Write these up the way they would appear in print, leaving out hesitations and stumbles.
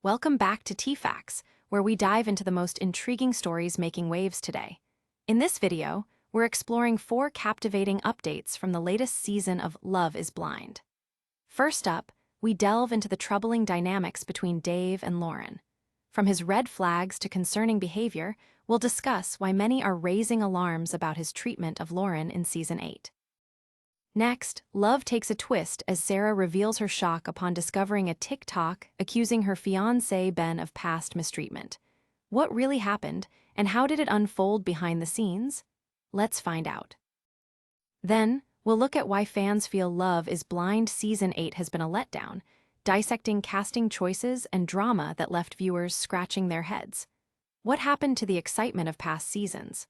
Welcome back to T-Facts, where we dive into the most intriguing stories making waves today. In this video, we're exploring 4 captivating updates from the latest season of Love is Blind. First up, we delve into the troubling dynamics between Dave and Lauren. From his red flags to concerning behavior, we'll discuss why many are raising alarms about his treatment of Lauren in Season 8. Next, love takes a twist as Sara reveals her shock upon discovering a TikTok accusing her fiancé Ben of past mistreatment. What really happened, and how did it unfold behind the scenes? Let's find out. Then, we'll look at why fans feel Love is Blind Season 8 has been a letdown, dissecting casting choices and drama that left viewers scratching their heads. What happened to the excitement of past seasons?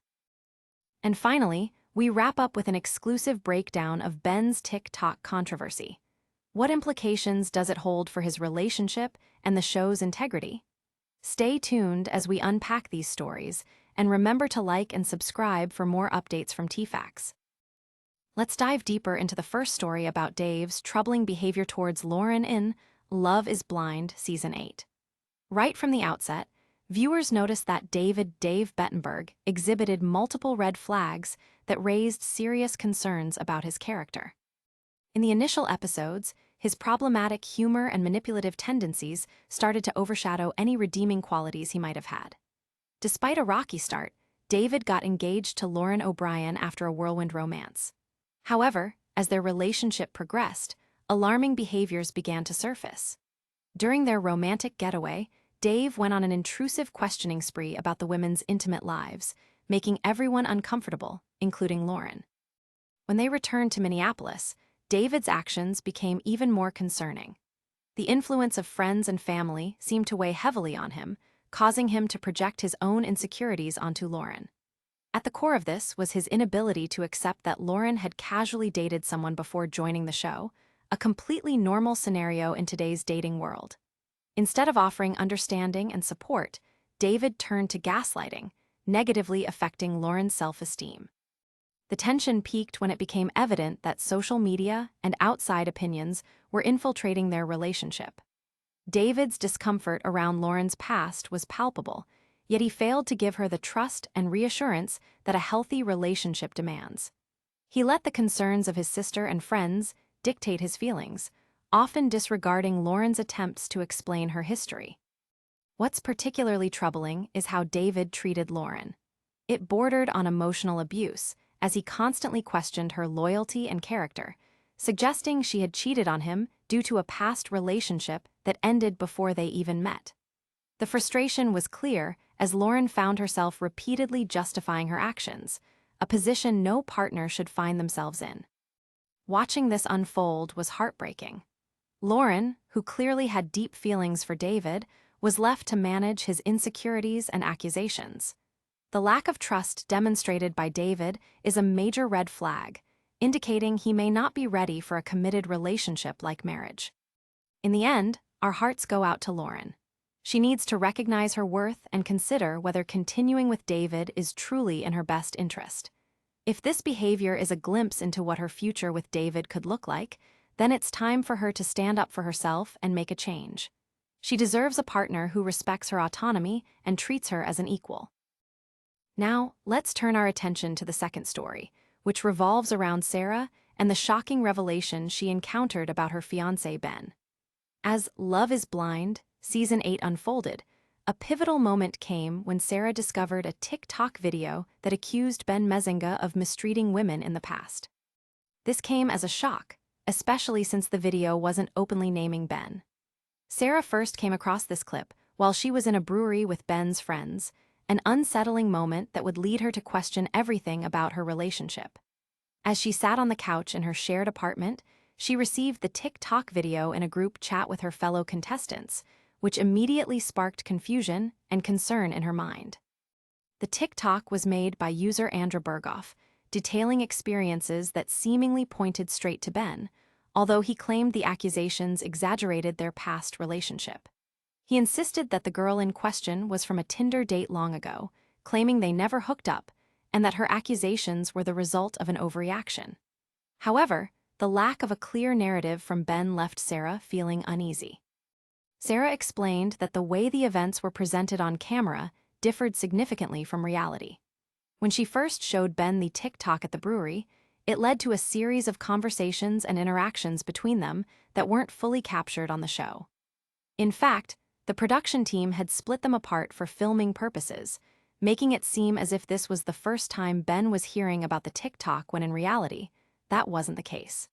And finally, we wrap up with an exclusive breakdown of Ben's TikTok controversy. What implications does it hold for his relationship and the show's integrity? Stay tuned as we unpack these stories, and remember to like and subscribe for more updates from T-Facts. Let's dive deeper into the first story about Dave's troubling behavior towards Lauren in Love is Blind Season 8. Right from the outset, viewers noticed that Dave Bettenberg exhibited multiple red flags that raised serious concerns about his character. In the initial episodes, his problematic humor and manipulative tendencies started to overshadow any redeeming qualities he might have had. Despite a rocky start, David got engaged to Lauren O'Brien after a whirlwind romance. However, as their relationship progressed, alarming behaviors began to surface. During their romantic getaway, Dave went on an intrusive questioning spree about the women's intimate lives, making everyone uncomfortable, including Lauren. When they returned to Minneapolis, David's actions became even more concerning. The influence of friends and family seemed to weigh heavily on him, causing him to project his own insecurities onto Lauren. At the core of this was his inability to accept that Lauren had casually dated someone before joining the show, a completely normal scenario in today's dating world. Instead of offering understanding and support, David turned to gaslighting, negatively affecting Lauren's self-esteem. The tension peaked when it became evident that social media and outside opinions were infiltrating their relationship. David's discomfort around Lauren's past was palpable, yet he failed to give her the trust and reassurance that a healthy relationship demands. He let the concerns of his sister and friends dictate his feelings, often disregarding Lauren's attempts to explain her history. What's particularly troubling is how David treated Lauren. It bordered on emotional abuse, as he constantly questioned her loyalty and character, suggesting she had cheated on him due to a past relationship that ended before they even met. The frustration was clear as Lauren found herself repeatedly justifying her actions, a position no partner should find themselves in. Watching this unfold was heartbreaking. Lauren, who clearly had deep feelings for David, was left to manage his insecurities and accusations. The lack of trust demonstrated by David is a major red flag, indicating he may not be ready for a committed relationship like marriage. In the end, our hearts go out to Lauren. She needs to recognize her worth and consider whether continuing with David is truly in her best interest. If this behavior is a glimpse into what her future with David could look like, then it's time for her to stand up for herself and make a change. She deserves a partner who respects her autonomy and treats her as an equal. Now, let's turn our attention to the second story, which revolves around Sara and the shocking revelation she encountered about her fiancé Ben. As Love is Blind Season 8 unfolded, a pivotal moment came when Sara discovered a TikTok video that accused Ben Mezinga of mistreating women in the past. This came as a shock, especially since the video wasn't openly naming Ben. Sara first came across this clip while she was in a brewery with Ben's friends, an unsettling moment that would lead her to question everything about her relationship. As she sat on the couch in her shared apartment, she received the TikTok video in a group chat with her fellow contestants, which immediately sparked confusion and concern in her mind. The TikTok was made by user Andra Berghoff, detailing experiences that seemingly pointed straight to Ben, although he claimed the accusations exaggerated their past relationship. He insisted that the girl in question was from a Tinder date long ago, claiming they never hooked up, and that her accusations were the result of an overreaction. However, the lack of a clear narrative from Ben left Sara feeling uneasy. Sara explained that the way the events were presented on camera differed significantly from reality. When she first showed Ben the TikTok at the brewery, it led to a series of conversations and interactions between them that weren't fully captured on the show. In fact, the production team had split them apart for filming purposes, making it seem as if this was the first time Ben was hearing about the TikTok when in reality, that wasn't the case.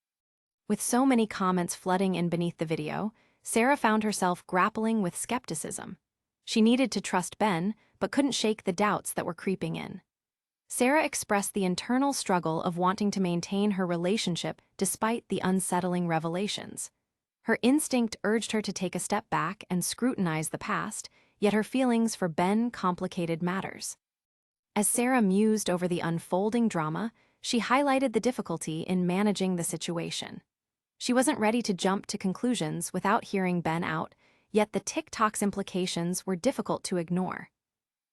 With so many comments flooding in beneath the video, Sara found herself grappling with skepticism. She needed to trust Ben, but couldn't shake the doubts that were creeping in. Sara expressed the internal struggle of wanting to maintain her relationship despite the unsettling revelations. Her instinct urged her to take a step back and scrutinize the past, yet her feelings for Ben complicated matters. As Sara mused over the unfolding drama, she highlighted the difficulty in managing the situation. She wasn't ready to jump to conclusions without hearing Ben out, yet the TikTok's implications were difficult to ignore.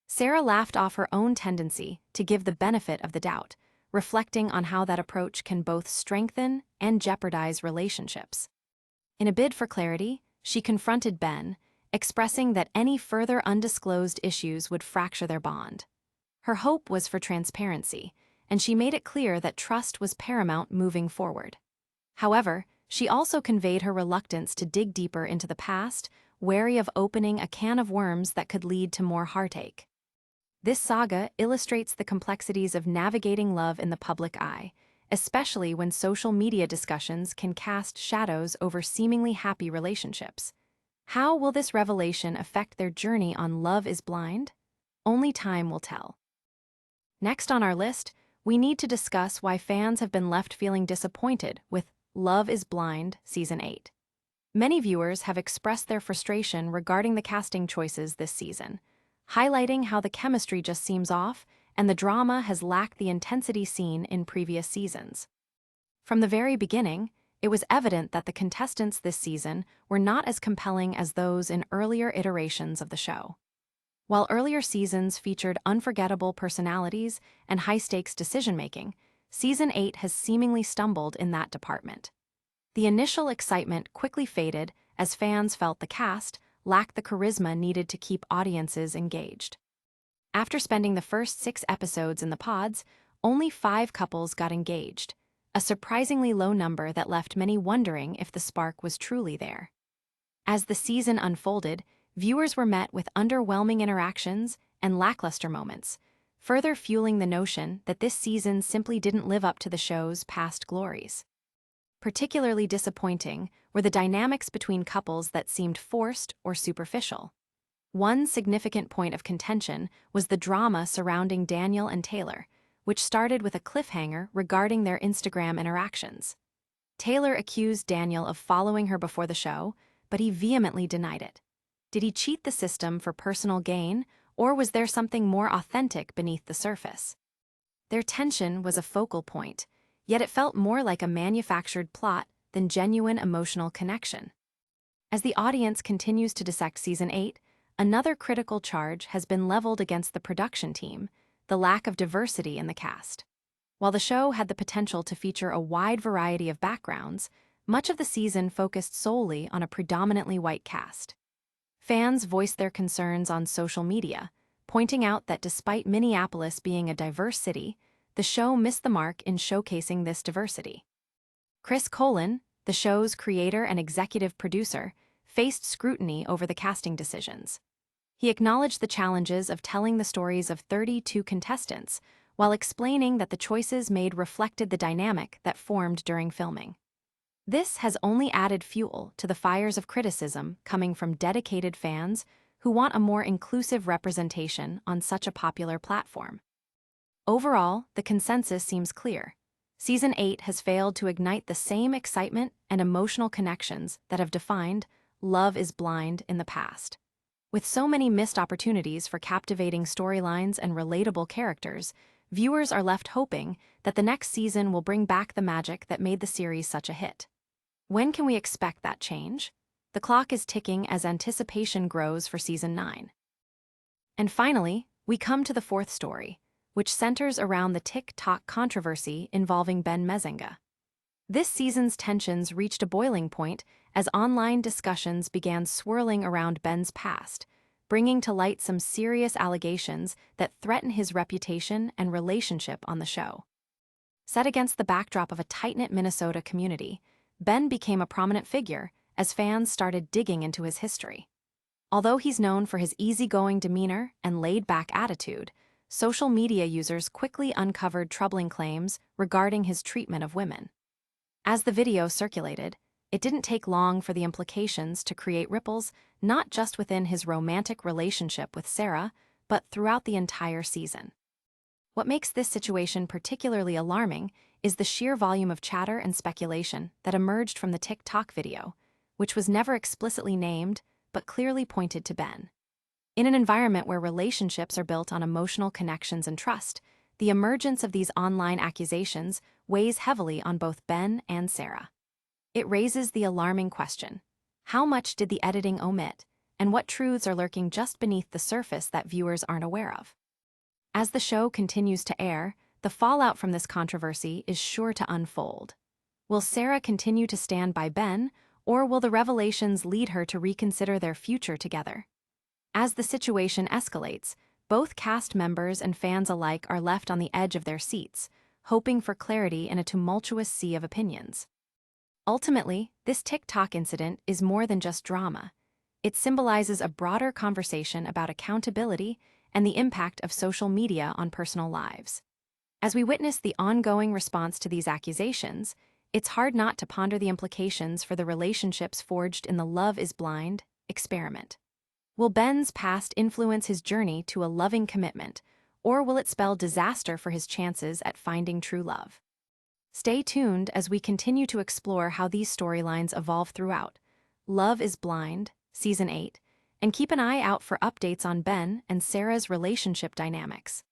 Sara laughed off her own tendency to give the benefit of the doubt, reflecting on how that approach can both strengthen and jeopardize relationships. In a bid for clarity, she confronted Ben, expressing that any further undisclosed issues would fracture their bond. Her hope was for transparency, and she made it clear that trust was paramount moving forward. However, she also conveyed her reluctance to dig deeper into the past, wary of opening a can of worms that could lead to more heartache. This saga illustrates the complexities of navigating love in the public eye, especially when social media discussions can cast shadows over seemingly happy relationships. How will this revelation affect their journey on Love is Blind? Only time will tell. Next on our list, we need to discuss why fans have been left feeling disappointed with Love is Blind Season 8. Many viewers have expressed their frustration regarding the casting choices this season, highlighting how the chemistry just seems off and the drama has lacked the intensity seen in previous seasons. From the very beginning, it was evident that the contestants this season were not as compelling as those in earlier iterations of the show. While earlier seasons featured unforgettable personalities and high-stakes decision-making, Season 8 has seemingly stumbled in that department. The initial excitement quickly faded as fans felt the cast lacked the charisma needed to keep audiences engaged. After spending the first 6 episodes in the pods, only 5 couples got engaged, a surprisingly low number that left many wondering if the spark was truly there. As the season unfolded, viewers were met with underwhelming interactions and lackluster moments, further fueling the notion that this season simply didn't live up to the show's past glories. Particularly disappointing were the dynamics between couples that seemed forced or superficial. One significant point of contention was the drama surrounding Daniel and Taylor, which started with a cliffhanger regarding their Instagram interactions. Taylor accused Daniel of following her before the show, but he vehemently denied it. Did he cheat the system for personal gain, or was there something more authentic beneath the surface? Their tension was a focal point, yet it felt more like a manufactured plot than genuine emotional connection. As the audience continues to dissect Season 8, another critical charge has been leveled against the production team, the lack of diversity in the cast. While the show had the potential to feature a wide variety of backgrounds, much of the season focused solely on a predominantly white cast. Fans voiced their concerns on social media, pointing out that despite Minneapolis being a diverse city, the show missed the mark in showcasing this diversity. Chris Colin, the show's creator and executive producer, faced scrutiny over the casting decisions. He acknowledged the challenges of telling the stories of 32 contestants, while explaining that the choices made reflected the dynamic that formed during filming. This has only added fuel to the fires of criticism coming from dedicated fans who want a more inclusive representation on such a popular platform. Overall, the consensus seems clear. Season 8 has failed to ignite the same excitement and emotional connections that have defined Love is Blind in the past. With so many missed opportunities for captivating storylines and relatable characters, viewers are left hoping that the next season will bring back the magic that made the series such a hit. When can we expect that change? The clock is ticking as anticipation grows for Season 9. And finally, we come to the fourth story, which centers around the TikTok controversy involving Ben Mezenga. This season's tensions reached a boiling point as online discussions began swirling around Ben's past, bringing to light some serious allegations that threaten his reputation and relationship on the show. Set against the backdrop of a tight-knit Minnesota community, Ben became a prominent figure as fans started digging into his history. Although he's known for his easygoing demeanor and laid-back attitude, social media users quickly uncovered troubling claims regarding his treatment of women. As the video circulated, it didn't take long for the implications to create ripples not just within his romantic relationship with Sara, but throughout the entire season. What makes this situation particularly alarming is the sheer volume of chatter and speculation that emerged from the TikTok video, which was never explicitly named but clearly pointed to Ben. In an environment where relationships are built on emotional connections and trust, the emergence of these online accusations weighs heavily on both Ben and Sara. It raises the alarming question: how much did the editing omit, and what truths are lurking just beneath the surface that viewers aren't aware of? As the show continues to air, the fallout from this controversy is sure to unfold. Will Sara continue to stand by Ben, or will the revelations lead her to reconsider their future together? As the situation escalates, both cast members and fans alike are left on the edge of their seats, hoping for clarity in a tumultuous sea of opinions. Ultimately, this TikTok incident is more than just drama. It symbolizes a broader conversation about accountability and the impact of social media on personal lives. As we witness the ongoing response to these accusations, it's hard not to ponder the implications for the relationships forged in the Love is Blind experiment. Will Ben's past influence his journey to a loving commitment, or will it spell disaster for his chances at finding true love? Stay tuned as we continue to explore how these storylines evolve throughout Love is Blind, Season 8, and keep an eye out for updates on Ben and Sara's relationship dynamics.